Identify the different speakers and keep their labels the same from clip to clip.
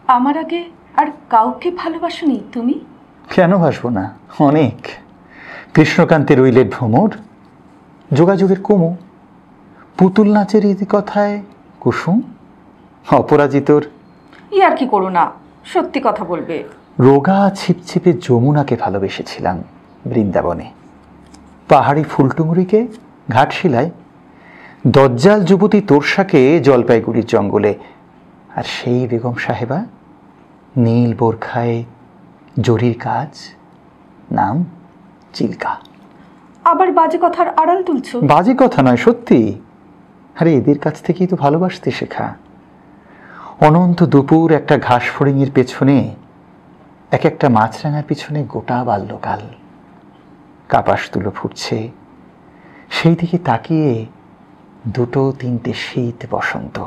Speaker 1: আমার আগে আর কাউকে ভালোবাসোনি তুমি?
Speaker 2: কেন বাসবো না, অনেক। কৃষ্ণকান্তের উইলেট ভ্রমর, যোগাযোগের কুমু, পুতুল নাচের কথায় কুসুম, অপরাজিতর
Speaker 1: আর কি করো না, সত্যি কথা বলবে।
Speaker 2: রোগা ছিপছিপে যমুনাকে ভালোবেসেছিলাম বৃন্দাবনে, পাহাড়ি ফুলটুঙুরিকে ঘাটশিলায়, দজ্জাল যুবতী তোরসাকে জলপাইগুড়ির জঙ্গলে, আর সেই বেগম সাহেবা নীল বোরখায় জরির কাজ, নাম চিল্কা।
Speaker 1: আবার বাজে কথার আড়াল তুলছো।
Speaker 2: বাজে কথা নয়, সত্যি। আরে এদের কাছ থেকেই তো ভালোবাসতে শেখা। অনন্ত দুপুর একটা ঘাস ফড়িংয়ের পেছনে, এক একটা মাছরাঙার পিছনে গোটা বাল্যকাল। কাপাস তুলো ফুটছে, সেই দিকে তাকিয়ে দুটো তিনটে শীত বসন্ত।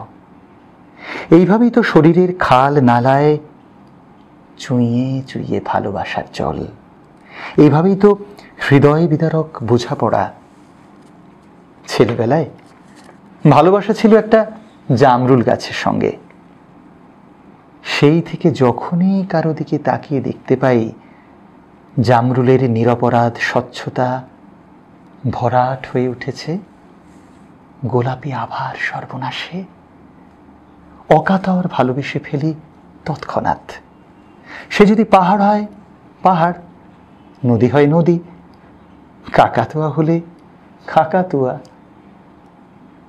Speaker 2: এইভাবেই তো শরীরের খাল নালায় চুইয়ে চুইয়ে ভালোবাসার জল। এইভাবেই তো হৃদয় বিদারক বোঝাপড়া। ছেলেবেলায় ভালোবাসা ছিল একটা জামরুল গাছের সঙ্গে। সেই থেকে যখনই কারো দিকে তাকিয়ে দেখতে পাই জামরুলের নিরপরাধ স্বচ্ছতা ভরাট হয়ে উঠেছে গোলাপি আভার সর্বনাশে, অকাতর ভালোবেসে ফেলি তৎক্ষণাৎ। সে যদি পাহাড় হয় পাহাড়, নদী হয় নদী, কাকাতুয়া হলে কাকাতুয়া,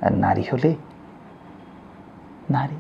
Speaker 2: আর নারী হলে নারী।